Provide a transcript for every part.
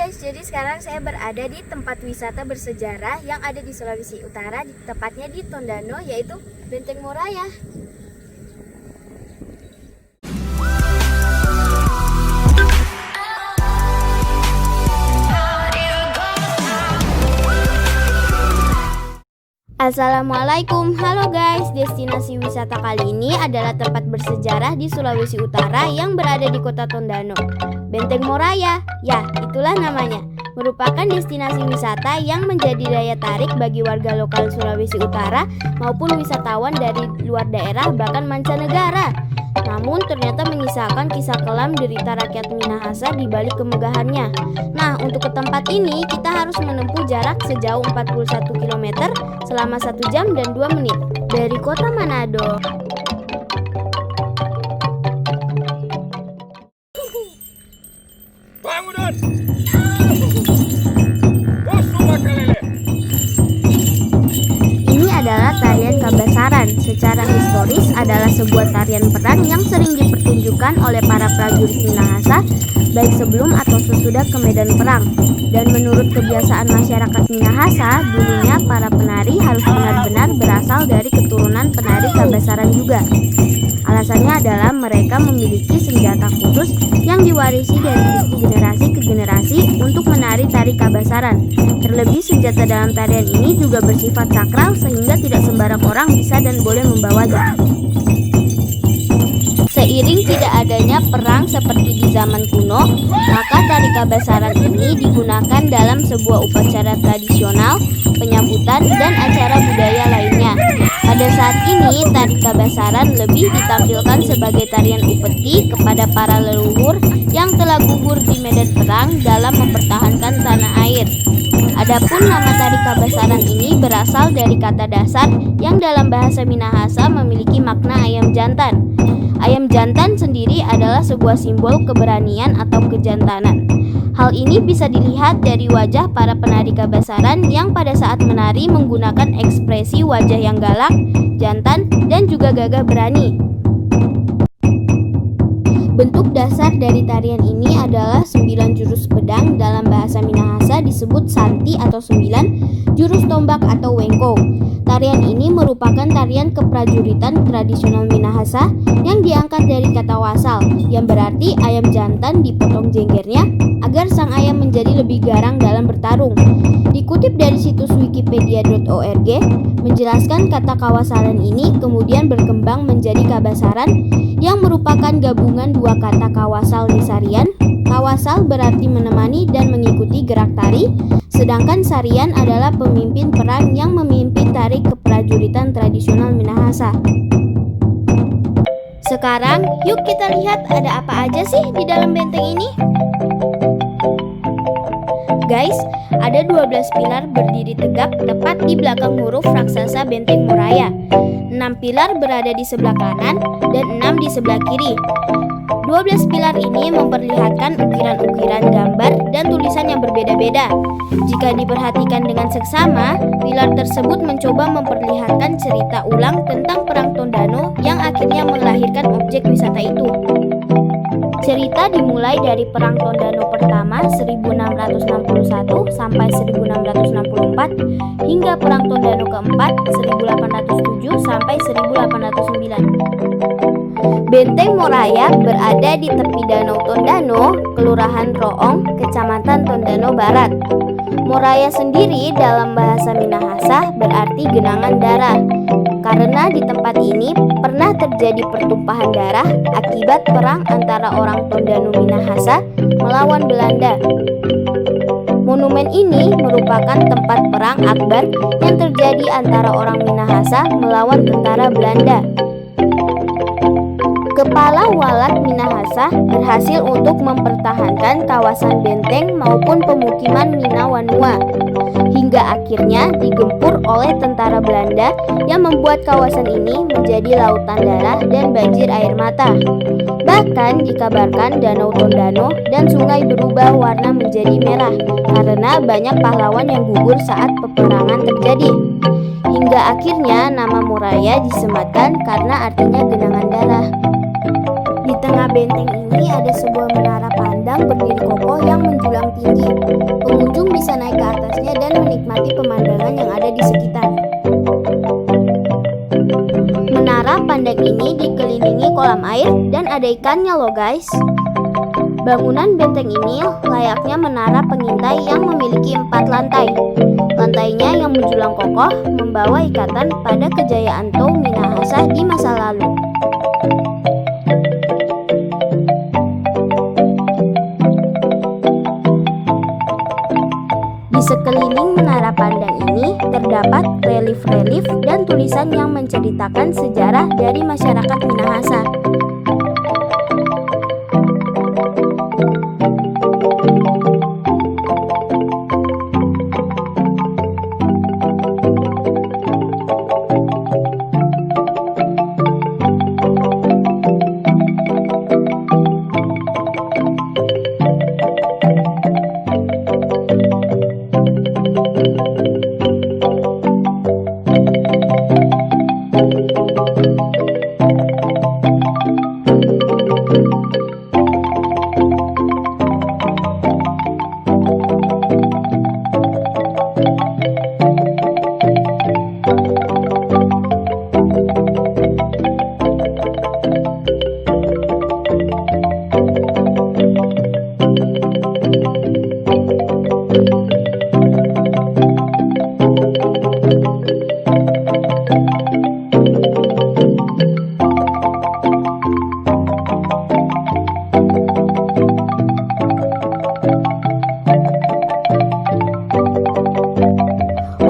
guys, jadi sekarang saya berada di tempat wisata bersejarah yang ada di Sulawesi Utara, tepatnya di Tondano, yaitu Benteng Moraya. Assalamualaikum, halo guys. Destinasi wisata kali ini adalah tempat bersejarah di Sulawesi Utara yang berada di kota Tondano. Benteng Moraya, ya itulah namanya, merupakan destinasi wisata yang menjadi daya tarik bagi warga lokal Sulawesi Utara maupun wisatawan dari luar daerah bahkan mancanegara. Namun ternyata menyisakan kisah kelam derita rakyat Minahasa di balik kemegahannya. Nah, untuk ke tempat ini kita harus menempuh jarak sejauh 41 km selama 1 jam dan 2 menit dari kota Manado. Bangunan! Ini adalah tarian Kabasaran. Secara historis adalah sebuah tarian perang yang sering dipertunjukkan oleh para prajurit Minahasa baik sebelum atau sesudah ke medan perang. Dan menurut kebiasaan masyarakat Minahasa, dulunya para penari harus benar-benar berasal dari keturunan penari Kabasaran juga. Alasannya adalah mereka memiliki senjata khusus yang diwarisi dari generasi ke generasi untuk menari tari Kabasaran. Terlebih senjata dalam tarian ini juga bersifat sakral sehingga tidak sembarang orang bisa dan boleh membawanya. Seiring tidak adanya perang seperti di zaman kuno, maka tari Kabasaran ini digunakan dalam sebuah upacara tradisional, penyambutan, dan acara budaya lainnya. Pada saat ini, tari Kabasaran lebih ditampilkan sebagai tarian upeti kepada para leluhur yang telah gugur di medan perang dalam mempertahankan tanah air. Adapun nama tari Kabasaran ini berasal dari kata dasar yang dalam bahasa Minahasa memiliki makna ayam jantan. Ayam jantan sendiri adalah sebuah simbol keberanian atau kejantanan. Hal ini bisa dilihat dari wajah para penari Kabasaran yang pada saat menari menggunakan ekspresi wajah yang galak, jantan, dan juga gagah berani. Bentuk dasar dari tarian ini adalah 9 jurus pedang, dalam bahasa Minahasa disebut santi atau 9, jurus tombak atau wengko. Tarian ini merupakan tarian keprajuritan tradisional Minahasa yang diangkat dari kata wasal, yang berarti ayam jantan dipotong jenggernya agar sang ayam menjadi lebih garang dalam bertarung. Dikutip dari situs wikipedia.org, menjelaskan kata kawasalan ini kemudian berkembang menjadi Kabasaran yang merupakan gabungan dua kata kawasal di Sarian. Kawasal berarti menemani dan mengikuti gerak tari, sedangkan Sarian adalah pemimpin perang yang memimpin tari keprajuritan tradisional Minahasa. Sekarang yuk kita lihat ada apa aja sih di dalam benteng ini. Guys, ada 12 pilar berdiri tegak tepat di belakang huruf raksasa Benteng Moraya. 6 pilar berada di sebelah kanan dan 6 di sebelah kiri. 12 pilar ini memperlihatkan ukiran-ukiran gambar dan tulisan yang berbeda-beda. Jika diperhatikan dengan seksama, pilar tersebut mencoba memperlihatkan cerita ulang tentang Perang Tondano yang akhirnya melahirkan objek wisata itu. Cerita dimulai dari Perang Tondano pertama 1661 sampai 1664 hingga Perang Tondano keempat 1807 sampai 1809. Benteng Moraya berada di tepi Danau Tondano, Kelurahan Roong, Kecamatan Tondano Barat. Moraya sendiri dalam bahasa Minahasa berarti genangan darah, karena di tempat ini pernah terjadi pertumpahan darah akibat perang antara orang Tondano Minahasa melawan Belanda. Monumen ini merupakan tempat perang akbar yang terjadi antara orang Minahasa melawan tentara Belanda. Kepala Walat Minahasa berhasil untuk mempertahankan kawasan benteng maupun pemukiman Minawanua hingga akhirnya digempur oleh tentara Belanda yang membuat kawasan ini menjadi lautan darah dan banjir air mata. Bahkan dikabarkan Danau Tondano dan sungai berubah warna menjadi merah karena banyak pahlawan yang gugur saat peperangan terjadi. Hingga akhirnya nama Moraya disematkan karena artinya genangan darah. Di tengah benteng ini ada sebuah menara pandang berdiri kokoh yang menjulang tinggi. menikmati pemandangan yang ada di sekitar. Menara pandang ini dikelilingi kolam air dan ada ikannya loh guys. Bangunan benteng ini layaknya menara pengintai yang memiliki 4 lantai. Lantainya yang menjulang kokoh membawa ikatan pada kejayaan Toh Minahasa di masa lalu. Di sekeliling menara pandang ini terdapat relief-relief dan tulisan yang menceritakan sejarah dari masyarakat Minahasa.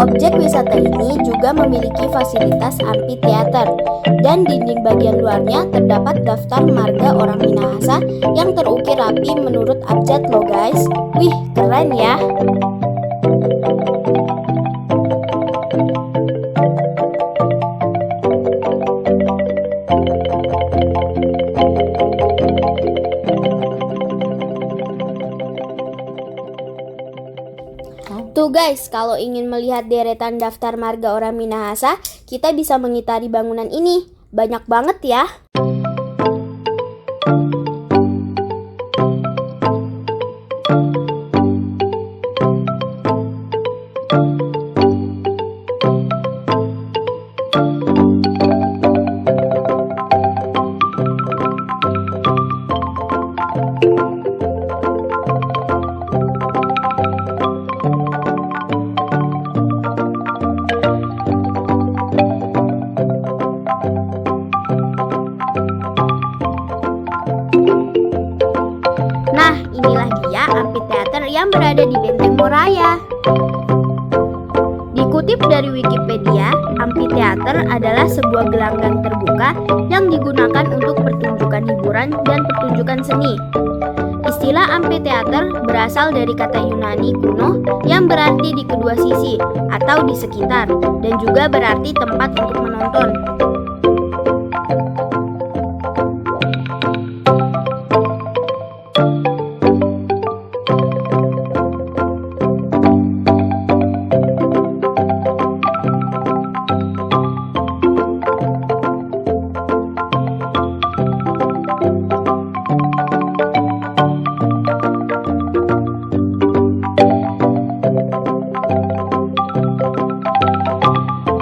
Objek wisata ini juga memiliki fasilitas amphitheater dan dinding bagian luarnya terdapat daftar marga orang Minahasa yang terukir rapi menurut abjad loh guys. Wih, keren ya. Tuh guys, kalau ingin melihat deretan daftar marga orang Minahasa, kita bisa mengitari bangunan ini. Banyak banget ya. Nah, inilah dia amphitheater yang berada di Benteng Moraya. Dikutip dari Wikipedia, amphitheater adalah sebuah gelanggang terbuka yang digunakan untuk pertunjukan hiburan dan pertunjukan seni. Istilah amphitheater berasal dari kata Yunani kuno yang berarti di kedua sisi atau di sekitar, dan juga berarti tempat untuk menonton.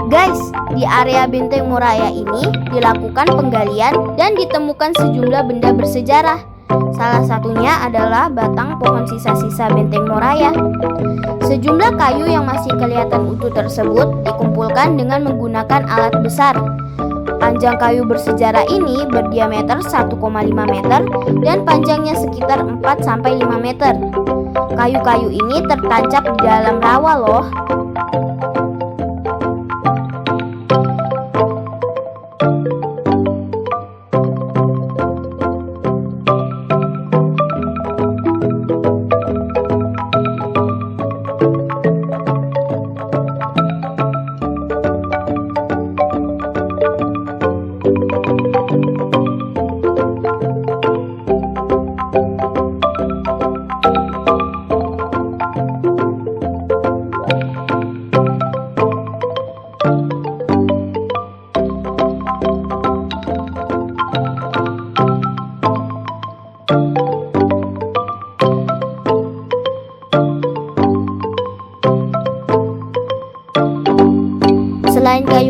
Guys, di area Benteng Moraya ini dilakukan penggalian dan ditemukan sejumlah benda bersejarah. Salah satunya adalah batang pohon sisa-sisa Benteng Moraya. Sejumlah kayu yang masih kelihatan utuh tersebut dikumpulkan dengan menggunakan alat besar. Panjang kayu bersejarah ini berdiameter 1,5 meter dan panjangnya sekitar 4-5 meter. Kayu-kayu ini tertancap di dalam rawa loh.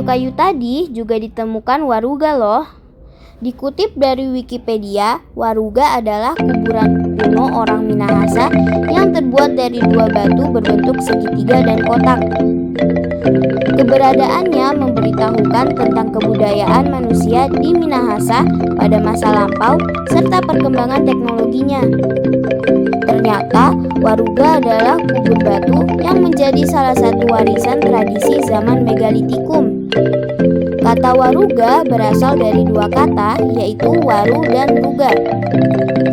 kayu tadi juga ditemukan waruga loh. Dikutip dari Wikipedia, waruga adalah kuburan kuno orang Minahasa yang terbuat dari dua batu berbentuk segitiga dan kotak. Keberadaannya memberitahukan tentang kebudayaan manusia di Minahasa pada masa lampau serta perkembangan teknologinya. Ternyata, waruga adalah kubur batu yang menjadi salah satu warisan tradisi zaman megalitikum. Kata waruga berasal dari dua kata, yaitu waru dan ruga.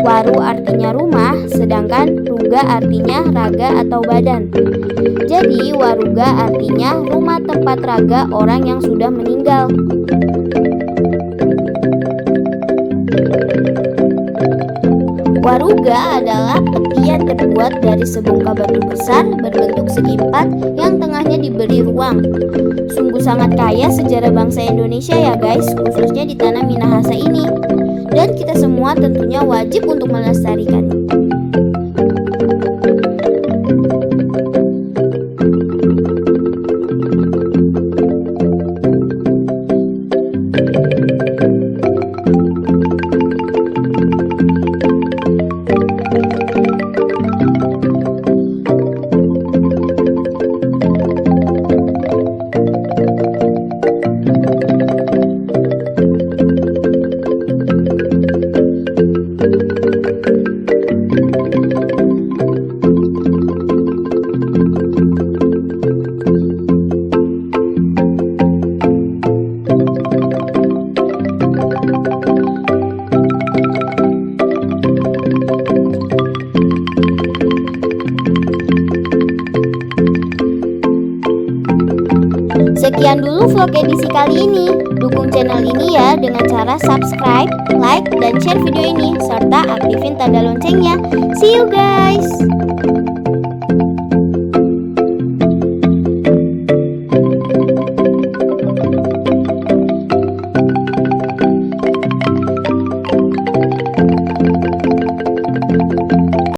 Waru artinya rumah, sedangkan ruga artinya raga atau badan. Jadi, waruga artinya rumah tempat raga orang yang sudah meninggal. Waruga adalah peti yang terbuat dari sebongkah batu besar berbentuk segi empat yang tengahnya diberi ruang. Sungguh sangat kaya sejarah bangsa Indonesia ya guys, khususnya di tanah Minahasa ini. Dan kita semua tentunya wajib untuk melestarikannya. Sekian dulu vlog edisi kali ini. Dukung channel ini ya dengan cara subscribe, like, dan share video ini, serta aktifin tanda loncengnya. See you guys!